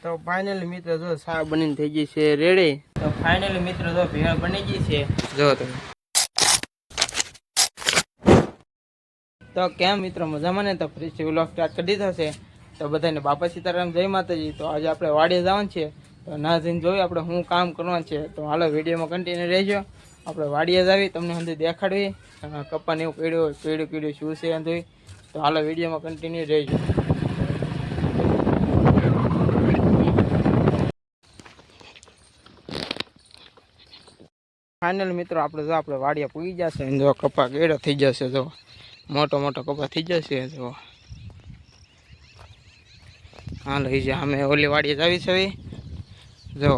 તો ફાઇનલી મિત્રો જો સા બનીને થઈ ગઈ છે રેડી. તો ફાઇનલી મિત્રો જો ભેળ બની ગઈ છે જો તમે. તો કેમ મિત્રો મજામાં ને? તો ફરીથી વ્લોગ સ્ટાર્ટ કરી દીધો છે. તો બધાને બાપા સીતારામ જય માતાજી. તો આજે આપણે વાડીએ જવાનું છે, તો ના જઈને જોઈએ આપણે શું કામ કરવાનું છે. તો હાલો વિડીયોમાં કન્ટિન્યુ રહેજો. આપણે વાડીએ જ આવી તમને અંદર દેખાડવી કપ્પાને એવું પીળ્યું શું છે અંદર. તો હાલો વિડીયોમાં કન્ટિન્યુ રહેજો. ફાઇનલ મિત્રો આપણે જો આપણે વાડીએ પૂગી જશે જો કપા કેળો થઈ જશે, જો મોટો કપા થઈ જશે. જો હાલો એ જે અમે ઓલી વાડીએ જ આવી છે. જો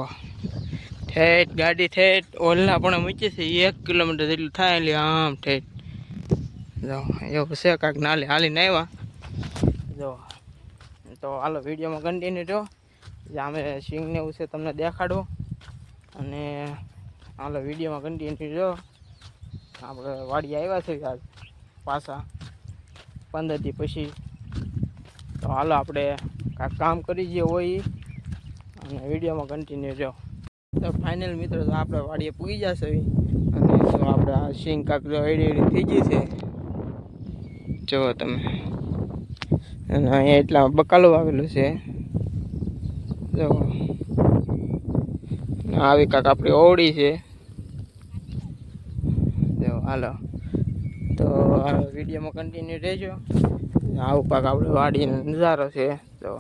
ઠેઠ ગાડી ઠેઠ ઓલના પણ મૂકી છે 1 કિલોમીટર જેટલું થાય એટલે આમ ઠેઠ. જો એવું છે કાંક નાલે હાલીને આવ્યા. જો તો હાલો વિડીયોમાં કન્ટિન્યુ જો. જે અમે સિંગને એવું છે તમને દેખાડો. અને હાલો વિડીયોમાં કન્ટિન્યુ જો. આપણે વાડી આવ્યા છે આજ પાછા 15 દી પછી. તો હાલો આપણે કાંઈક કામ કરી જે હોય અને વિડીયોમાં કન્ટિન્યુ જો. તો ફાઇનલ મિત્રો તો આપણે વાડીએ પૂગી જશે અને જો આપણે આ સિંગ કાંક એડી થઈ ગઈ છે જુઓ તમે. અને અહીંયા એટલા બકાલું આવેલું છે જો. આવી કાંક આપણી ઓવડી છે જો. હાલો તો વિડીયોમાં કન્ટિન્યુ રહેજો. આવું કાંક આપણે વાડીનો નજારો છે. તો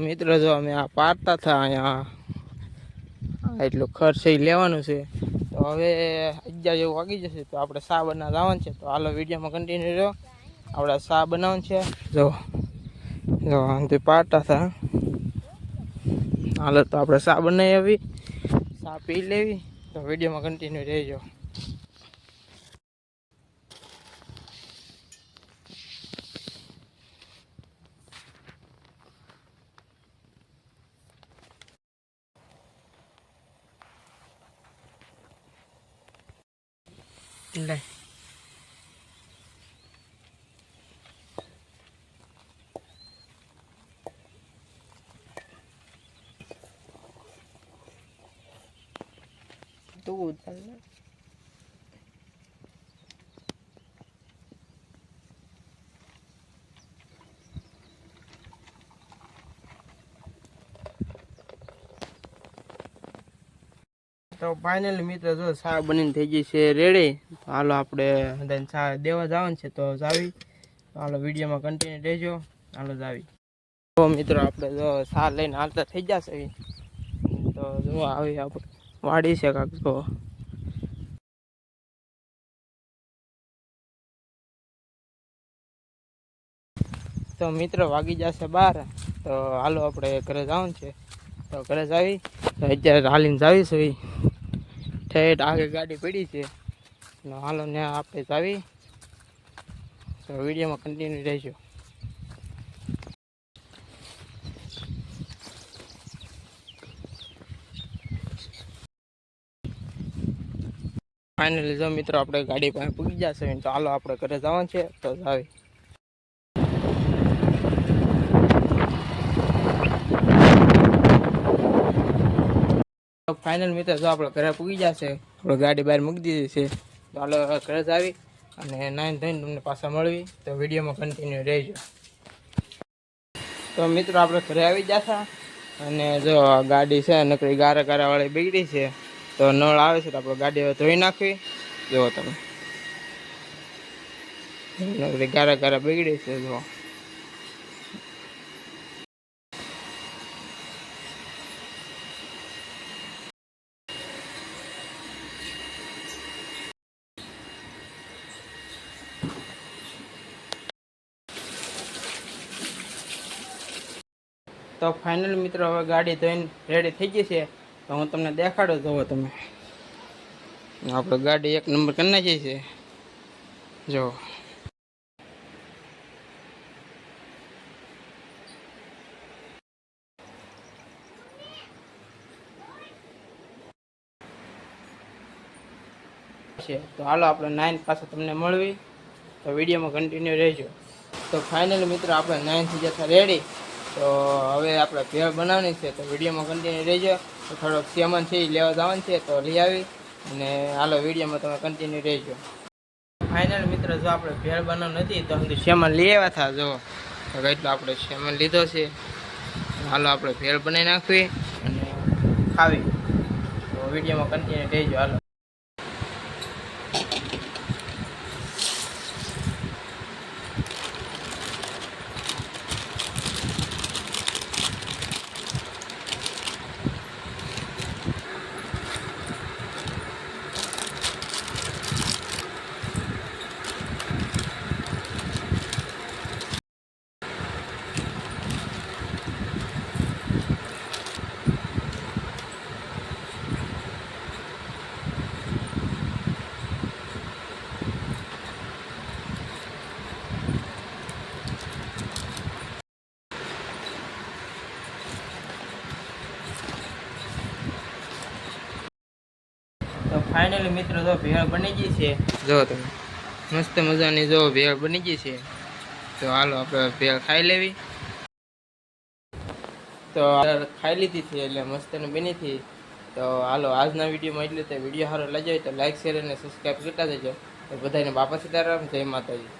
મિત્રો જો અમે આ પારતા હતા અહીંયા એટલું ખર્ચ લેવાનું છે. તો હવે 11 જેવું વાગી જશે તો આપણે સા બનાવવા જવાનું છે. તો હાલો વિડીયોમાં કન્ટિન્યુ રહ્યો. આપણે સા બનાવવાનું છે જો. જો આમથી પારતા હતા. હાલો તો આપણે સા બનાવી આવી, સા પી લેવી. તો વિડીયોમાં કન્ટિન્યુ રહેજો. લે તું ચાલ. તો ફાઇનલી મિત્રો જો સા બનીને થઈ ગઈ છે રેડી. તો હાલો આપણે સા દેવા જવાનું છે તો જાવી. તો હાલો વિડીયોમાં કન્ટિન્યુ રહેજો. હાલો જાવી. તો મિત્રો આપણે જો સા લઈને હાલતા થઈ જશે. તો જો આવી આપણે વાડી છે કાંક તો. તો મિત્રો વાગી જશે 12. તો હાલો આપણે ઘરે જવાનું છે. તો ઘરે જાવી. તો અત્યારે હાલીને જાવીશું ઠેઠ આગળ ગાડી પડી છે. હાલો ને આપણે જાવી. તો વિડીયોમાં કન્ટિન્યુ રહેજો. ફાઇનલી જો મિત્રો આપણે ગાડી પાસે પૂગી જશે. તો હાલો આપણે ઘરે જવાનું છે. તો જાવી. ફાઇનલ મિત્રો જો આપણે ઘરે પૂગી જશે. આપણે ગાડી બહાર મૂકી દીધી છે. તો હાલો ઘરે જ આવી અને નાઈને ધોઈને તમને પાછા મળવી. તો વિડીયોમાં કન્ટિન્યુ રહેજો. તો મિત્રો આપણે ઘરે આવી જતા અને જો ગાડી છે નકરી ગારા વાળી બગડી છે. તો નળ આવે છે તો આપણે ગાડી હવે ધોઈ નાખવી. જુઓ તમે નકરી ગારા બગડી છે. જુઓ તો ફાઇનલ મિત્રો હવે ગાડી ધોઈને રેડી થઈ ગઈ છે. તો હું તમને દેખાડો. જુઓ તમે આપણે ગાડી 1 નંબર કરી નાખી છે. જો તો હાલો આપણે 9 પાસે તમને મળવી. તો વિડીયોમાં કન્ટિન્યુ રહેજો. તો ફાઇનલી મિત્રો આપણે 9 થઈ જતા રેડી. તો હવે આપણે ભેળ બનાવવાની છે, તો વિડીયોમાં કન્ટિન્યુ રહેજો. તો થોડોક સામાન છે એ લેવા જવાનું છે, તો લઈ આવી અને હાલો વિડીયોમાં તમે કન્ટિન્યુ રહેજો. ફાઇનલ મિત્રો, જો આપણે ભેળ બનાવ નથી તો હજુ સામાન લઈ આવ્યા હતા. જો એટલો આપણે સામાન લીધો છે. હાલો આપણે ભેળ બનાવી નાખવી અને ખાવી. તો વિડીયોમાં કન્ટિન્યુ રહેજો. હાલો. તો ફાઇનલી મિત્રો, જો ભેળ બની ગઈ છે. જો તમે મસ્ત મજાની જો ભેળ બની ગઈ છે. તો હાલો આપણે ભેળ ખાઈ લેવી. તો ખાઈ લીધી હતી એટલે મસ્ત બની હતી. તો હાલો આજના વિડીયોમાં એટલું. તો વિડીયો સારો લાગ્યો હોય તો લાઈક શેર અને સબસ્ક્રાઈબ કરતા જજો. બધાને બાપા સીતારામ, જય માતાજી.